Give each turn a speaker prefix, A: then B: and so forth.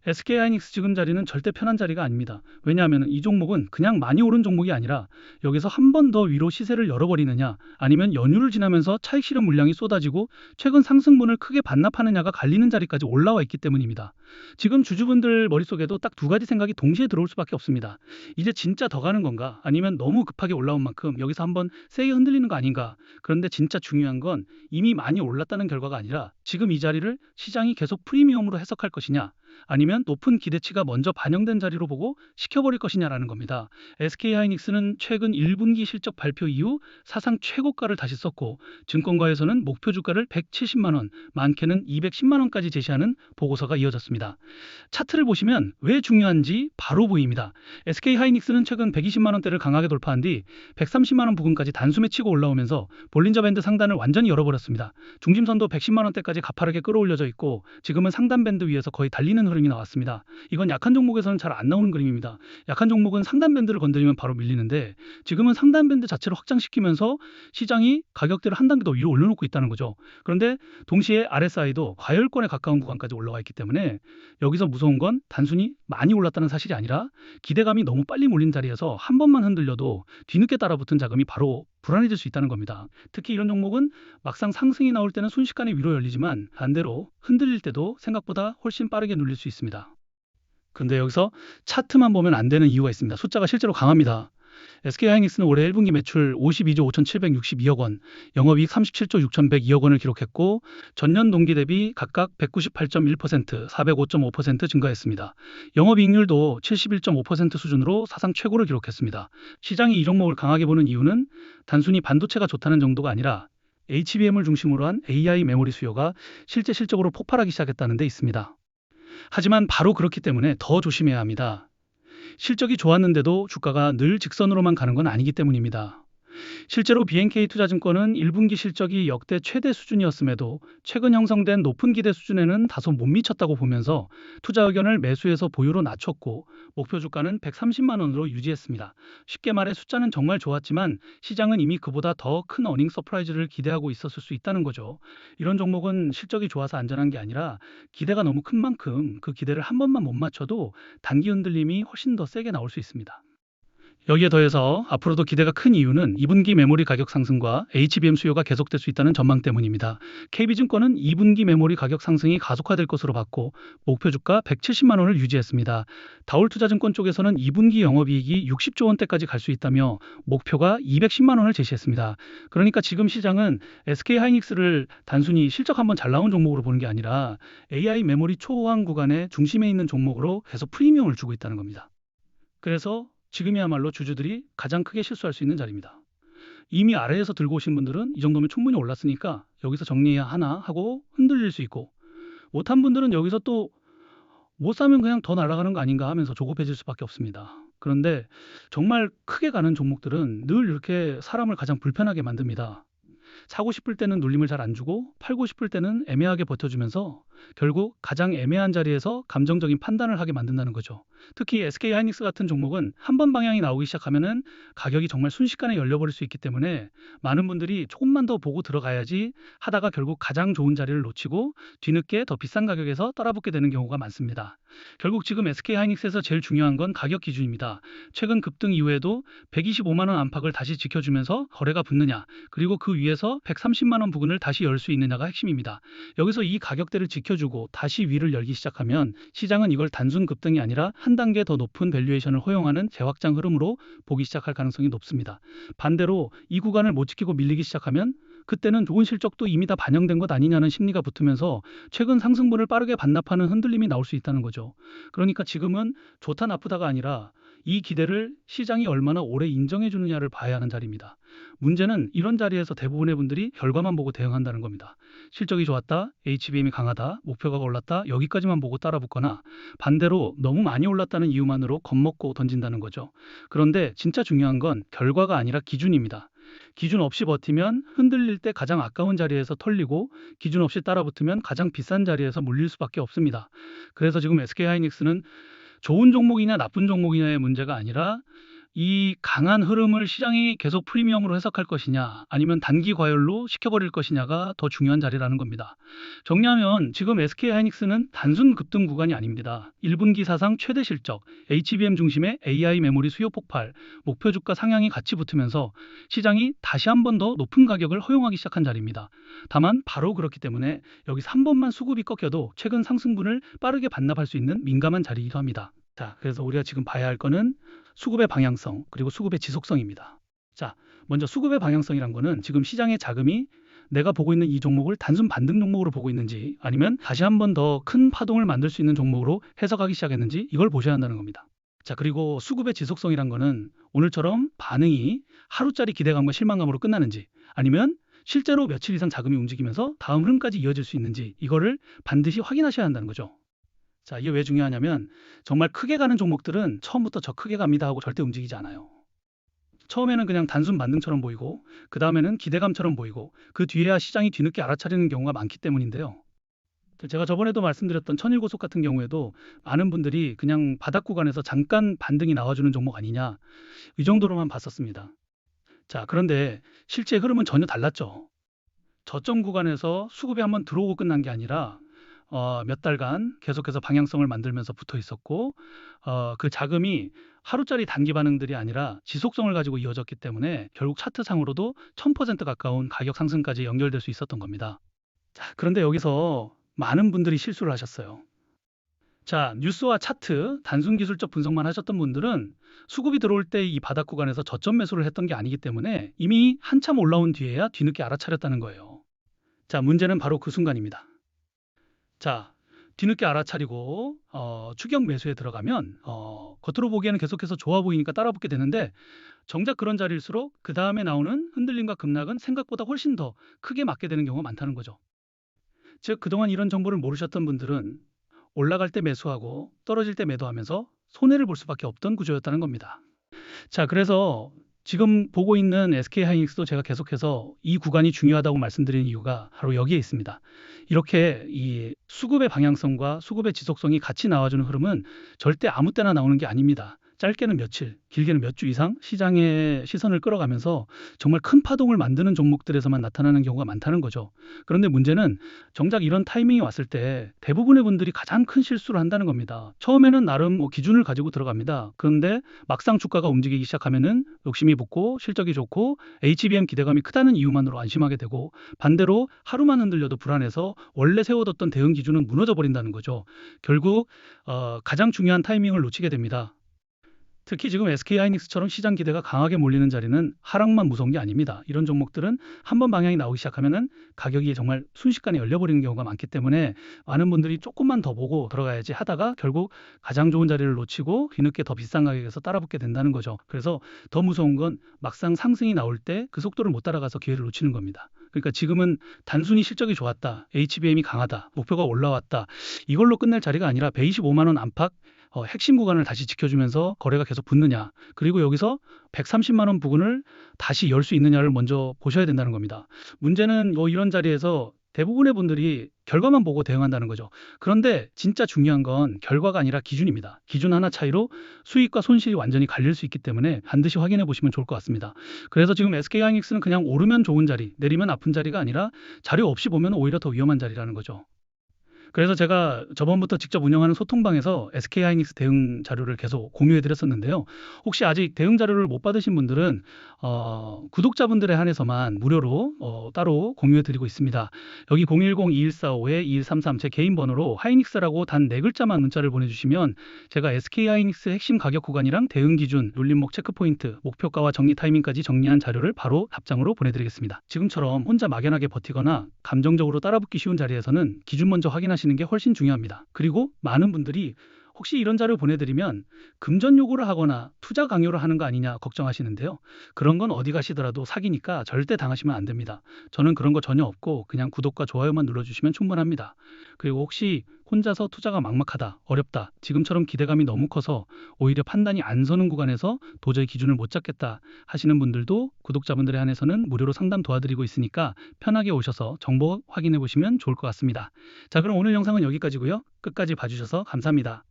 A: SK하이닉스 지금 자리는 절대 편한 자리가 아닙니다. 왜냐하면 이 종목은 그냥 많이 오른 종목이 아니라 여기서 한 번 더 위로 시세를 열어버리느냐 아니면 연휴를 지나면서 차익 실현 물량이 쏟아지고 최근 상승분을 크게 반납하느냐가 갈리는 자리까지 올라와 있기 때문입니다. 지금 주주분들 머릿속에도 딱 두 가지 생각이 동시에 들어올 수밖에 없습니다. 이제 진짜 더 가는 건가? 아니면 너무 급하게 올라온 만큼 여기서 한번 세게 흔들리는 거 아닌가? 그런데 진짜 중요한 건 이미 많이 올랐다는 결과가 아니라 지금 이 자리를 시장이 계속 프리미엄으로 해석할 것이냐? 아니면 높은 기대치가 먼저 반영된 자리로 보고 시켜버릴 것이냐라는 겁니다. SK하이닉스는 최근 1분기 실적 발표 이후 사상 최고가를 다시 썼고 증권가에서는 목표 주가를 170만 원, 많게는 210만 원까지 제시하는 보고서가 이어졌습니다. 차트를 보시면 왜 중요한지 바로 보입니다. SK하이닉스는 최근 120만 원대를 강하게 돌파한 뒤 130만 원 부근까지 단숨에 치고 올라오면서 볼린저 밴드 상단을 완전히 열어버렸습니다. 중심선도 110만 원대까지 가파르게 끌어올려져 있고 지금은 상단 밴드 위에서 거의 달리는 흐름이 나왔습니다. 이건 약한 종목에서는 잘 안 나오는 그림입니다. 약한 종목은 상단 밴드를 건드리면 바로 밀리는데 지금은 상단 밴드 자체를 확장시키면서 시장이 가격대를 한 단계 더 위로 올려놓고 있다는 거죠. 그런데 동시에 RSI도 과열권에 가까운 구간까지 올라와 있기 때문에 여기서 무서운 건 단순히 많이 올랐다는 사실이 아니라 기대감이 너무 빨리 몰린 자리에서 한 번만 흔들려도 뒤늦게 따라붙은 자금이 바로 불안해질 수 있다는 겁니다. 특히 이런 종목은 막상 상승이 나올 때는 순식간에 위로 열리지만 반대로 흔들릴 때도 생각보다 훨씬 빠르게 눌릴 수 있습니다. 근데 여기서 차트만 보면 안 되는 이유가 있습니다. 숫자가 실제로 강합니다. SK하이닉스는 올해 1분기 매출 52조 5,762억 원, 영업이익 37조 6,102억 원을 기록했고 전년 동기 대비 각각 198.1%, 405.5% 증가했습니다. 영업이익률도 71.5% 수준으로 사상 최고를 기록했습니다. 시장이 이 종목을 강하게 보는 이유는 단순히 반도체가 좋다는 정도가 아니라 HBM을 중심으로 한 AI 메모리 수요가 실제 실적으로 폭발하기 시작했다는 데 있습니다. 하지만 바로 그렇기 때문에 더 조심해야 합니다. 실적이 좋았는데도 주가가 늘 직선으로만 가는 건 아니기 때문입니다. 실제로 BNK투자증권은 1분기 실적이 역대 최대 수준이었음에도 최근 형성된 높은 기대 수준에는 다소 못 미쳤다고 보면서 투자 의견을 매수해서 보유로 낮췄고 목표 주가는 130만 원으로 유지했습니다. 쉽게 말해 숫자는 정말 좋았지만 시장은 이미 그보다 더 큰 어닝 서프라이즈를 기대하고 있었을 수 있다는 거죠. 이런 종목은 실적이 좋아서 안전한 게 아니라 기대가 너무 큰 만큼 그 기대를 한 번만 못 맞춰도 단기 흔들림이 훨씬 더 세게 나올 수 있습니다. 여기에 더해서 앞으로도 기대가 큰 이유는 2분기 메모리 가격 상승과 HBM 수요가 계속될 수 있다는 전망 때문입니다. KB증권은 2분기 메모리 가격 상승이 가속화될 것으로 봤고 목표 주가 170만 원을 유지했습니다. 다올투자증권 쪽에서는 2분기 영업이익이 60조 원대까지 갈 수 있다며 목표가 210만 원을 제시했습니다. 그러니까 지금 시장은 SK하이닉스를 단순히 실적 한번 잘 나온 종목으로 보는 게 아니라 AI 메모리 초호황 구간의 중심에 있는 종목으로 계속 프리미엄을 주고 있다는 겁니다. 그래서 지금이야말로 주주들이 가장 크게 실수할 수 있는 자리입니다. 이미 아래에서 들고 오신 분들은 이 정도면 충분히 올랐으니까 여기서 정리해야 하나 하고 흔들릴 수 있고 못한 분들은 여기서 또 못 사면 그냥 더 날아가는 거 아닌가 하면서 조급해질 수밖에 없습니다. 그런데 정말 크게 가는 종목들은 늘 이렇게 사람을 가장 불편하게 만듭니다. 사고 싶을 때는 눌림을 잘 안 주고 팔고 싶을 때는 애매하게 버텨주면서 결국 가장 애매한 자리에서 감정적인 판단을 하게 만든다는 거죠. 특히 SK하이닉스 같은 종목은 한 번 방향이 나오기 시작하면은 가격이 정말 순식간에 열려버릴 수 있기 때문에 많은 분들이 조금만 더 보고 들어가야지 하다가 결국 가장 좋은 자리를 놓치고 뒤늦게 더 비싼 가격에서 따라붙게 되는 경우가 많습니다. 결국 지금 SK하이닉스에서 제일 중요한 건 가격 기준입니다. 최근 급등 이후에도 125만 원 안팎을 다시 지켜주면서 거래가 붙느냐 그리고 그 위에서 130만 원 부근을 다시 열 수 있느냐가 핵심입니다. 여기서 이 가격대를 지켜주고 다시 위를 열기 시작하면 시장은 이걸 단순 급등이 아니라 한 단계 더 높은 밸류에이션을 허용하는 재확장 흐름으로 보기 시작할 가능성이 높습니다. 반대로 이 구간을 못 지키고 밀리기 시작하면 그때는 좋은 실적도 이미 다 반영된 것 아니냐는 심리가 붙으면서 최근 상승분을 빠르게 반납하는 흔들림이 나올 수 있다는 거죠. 그러니까 지금은 좋다 나쁘다가 아니라 이 기대를 시장이 얼마나 오래 인정해 주느냐를 봐야 하는 자리입니다. 문제는 이런 자리에서 대부분의 분들이 결과만 보고 대응한다는 겁니다. 실적이 좋았다, HBM이 강하다, 목표가 올랐다, 여기까지만 보고 따라붙거나 반대로 너무 많이 올랐다는 이유만으로 겁먹고 던진다는 거죠. 그런데 진짜 중요한 건 결과가 아니라 기준입니다. 기준 없이 버티면 흔들릴 때 가장 아까운 자리에서 털리고 기준 없이 따라붙으면 가장 비싼 자리에서 물릴 수밖에 없습니다. 그래서 지금 SK하이닉스는 좋은 종목이냐 나쁜 종목이냐의 문제가 아니라 이 강한 흐름을 시장이 계속 프리미엄으로 해석할 것이냐, 아니면 단기 과열로 시켜버릴 것이냐가 더 중요한 자리라는 겁니다. 정리하면 지금 SK하이닉스는 단순 급등 구간이 아닙니다. 1분기 사상 최대 실적, HBM 중심의 AI 메모리 수요 폭발, 목표 주가 상향이 같이 붙으면서 시장이 다시 한 번 더 높은 가격을 허용하기 시작한 자리입니다. 다만 바로 그렇기 때문에 여기서 한 번만 수급이 꺾여도 최근 상승분을 빠르게 반납할 수 있는 민감한 자리이기도 합니다. 자, 그래서 우리가 지금 봐야 할 거는 수급의 방향성, 그리고 수급의 지속성입니다. 자, 먼저 수급의 방향성이란 거는 지금 시장의 자금이 내가 보고 있는 이 종목을 단순 반등 종목으로 보고 있는지, 아니면 다시 한 번 더 큰 파동을 만들 수 있는 종목으로 해석하기 시작했는지, 이걸 보셔야 한다는 겁니다. 자, 그리고 수급의 지속성이란 거는 오늘처럼 반응이 하루짜리 기대감과 실망감으로 끝나는지, 아니면 실제로 며칠 이상 자금이 움직이면서 다음 흐름까지 이어질 수 있는지, 이거를 반드시 확인하셔야 한다는 거죠. 자, 이게 왜 중요하냐면 정말 크게 가는 종목들은 처음부터 저 크게 갑니다 하고 절대 움직이지 않아요. 처음에는 그냥 단순 반등처럼 보이고, 그 다음에는 기대감처럼 보이고, 그 뒤에야 시장이 뒤늦게 알아차리는 경우가 많기 때문인데요. 제가 저번에도 말씀드렸던 천일고속 같은 경우에도 많은 분들이 그냥 바닥 구간에서 잠깐 반등이 나와주는 종목 아니냐, 이 정도로만 봤었습니다. 자, 그런데 실제 흐름은 전혀 달랐죠. 저점 구간에서 수급이 한번 들어오고 끝난 게 아니라 몇 달간 계속해서 방향성을 만들면서 붙어 있었고, 그 자금이 하루짜리 단기 반응들이 아니라 지속성을 가지고 이어졌기 때문에 결국 차트상으로도 1000% 가까운 가격 상승까지 연결될 수 있었던 겁니다. 자, 그런데 여기서 많은 분들이 실수를 하셨어요. 자, 뉴스와 차트, 단순 기술적 분석만 하셨던 분들은 수급이 들어올 때 이 바닥 구간에서 저점 매수를 했던 게 아니기 때문에 이미 한참 올라온 뒤에야 뒤늦게 알아차렸다는 거예요. 자, 문제는 바로 그 순간입니다. 자, 뒤늦게 알아차리고 추격 매수에 들어가면 겉으로 보기에는 계속해서 좋아 보이니까 따라붙게 되는데, 정작 그런 자리일수록 그 다음에 나오는 흔들림과 급락은 생각보다 훨씬 더 크게 맞게 되는 경우가 많다는 거죠. 즉, 그동안 이런 정보를 모르셨던 분들은 올라갈 때 매수하고 떨어질 때 매도하면서 손해를 볼 수밖에 없던 구조였다는 겁니다. 자, 그래서 지금 보고 있는 SK하이닉스도 제가 계속해서 이 구간이 중요하다고 말씀드리는 이유가 바로 여기에 있습니다. 이렇게 이 수급의 방향성과 수급의 지속성이 같이 나와주는 흐름은 절대 아무 때나 나오는 게 아닙니다. 짧게는 며칠, 길게는 몇 주 이상 시장의 시선을 끌어가면서 정말 큰 파동을 만드는 종목들에서만 나타나는 경우가 많다는 거죠. 그런데 문제는 정작 이런 타이밍이 왔을 때 대부분의 분들이 가장 큰 실수를 한다는 겁니다. 처음에는 나름 기준을 가지고 들어갑니다. 그런데 막상 주가가 움직이기 시작하면은 욕심이 붙고 실적이 좋고 HBM 기대감이 크다는 이유만으로 안심하게 되고, 반대로 하루만 흔들려도 불안해서 원래 세워뒀던 대응 기준은 무너져 버린다는 거죠. 결국 가장 중요한 타이밍을 놓치게 됩니다. 특히 지금 SK하이닉스처럼 시장 기대가 강하게 몰리는 자리는 하락만 무서운 게 아닙니다. 이런 종목들은 한번 방향이 나오기 시작하면은 가격이 정말 순식간에 열려버리는 경우가 많기 때문에 많은 분들이 조금만 더 보고 들어가야지 하다가 결국 가장 좋은 자리를 놓치고 뒤늦게 더 비싼 가격에서 따라붙게 된다는 거죠. 그래서 더 무서운 건 막상 상승이 나올 때 그 속도를 못 따라가서 기회를 놓치는 겁니다. 그러니까 지금은 단순히 실적이 좋았다, HBM이 강하다, 목표가 올라왔다, 이걸로 끝낼 자리가 아니라 125만 원 안팎 핵심 구간을 다시 지켜주면서 거래가 계속 붙느냐, 그리고 여기서 130만 원 부근을 다시 열 수 있느냐를 먼저 보셔야 된다는 겁니다. 문제는 이런 자리에서 대부분의 분들이 결과만 보고 대응한다는 거죠. 그런데 진짜 중요한 건 결과가 아니라 기준입니다. 기준 하나 차이로 수익과 손실이 완전히 갈릴 수 있기 때문에 반드시 확인해 보시면 좋을 것 같습니다. 그래서 지금 SK하이닉스는 그냥 오르면 좋은 자리, 내리면 아픈 자리가 아니라 자료 없이 보면 오히려 더 위험한 자리라는 거죠. 그래서 제가 저번부터 직접 운영하는 소통방에서 SK하이닉스 대응 자료를 계속 공유해 드렸었는데요. 혹시 아직 대응 자료를 못 받으신 분들은 구독자분들에 한해서만 무료로 따로 공유해 드리고 있습니다. 여기 010-2145-2133 제 개인 번호로 하이닉스라고 단 4글자만 문자를 보내주시면 제가 SK하이닉스 핵심 가격 구간이랑 대응 기준, 눌림목 체크포인트, 목표가와 정리 타이밍까지 정리한 자료를 바로 답장으로 보내드리겠습니다. 지금처럼 혼자 막연하게 버티거나 감정적으로 따라붙기 쉬운 자리에서는 기준 먼저 확인하시는 게 훨씬 중요합니다. 그리고 많은 분들이 혹시 이런 자료 보내드리면 금전 요구를 하거나 투자 강요를 하는 거 아니냐 걱정하시는데요. 그런 건 어디 가시더라도 사기니까 절대 당하시면 안 됩니다. 저는 그런 거 전혀 없고 그냥 구독과 좋아요만 눌러주시면 충분합니다. 그리고 혹시 혼자서 투자가 막막하다, 어렵다, 지금처럼 기대감이 너무 커서 오히려 판단이 안 서는 구간에서 도저히 기준을 못 잡겠다 하시는 분들도 구독자분들에 한해서는 무료로 상담 도와드리고 있으니까 편하게 오셔서 정보 확인해 보시면 좋을 것 같습니다. 자, 그럼 오늘 영상은 여기까지고요. 끝까지 봐주셔서 감사합니다.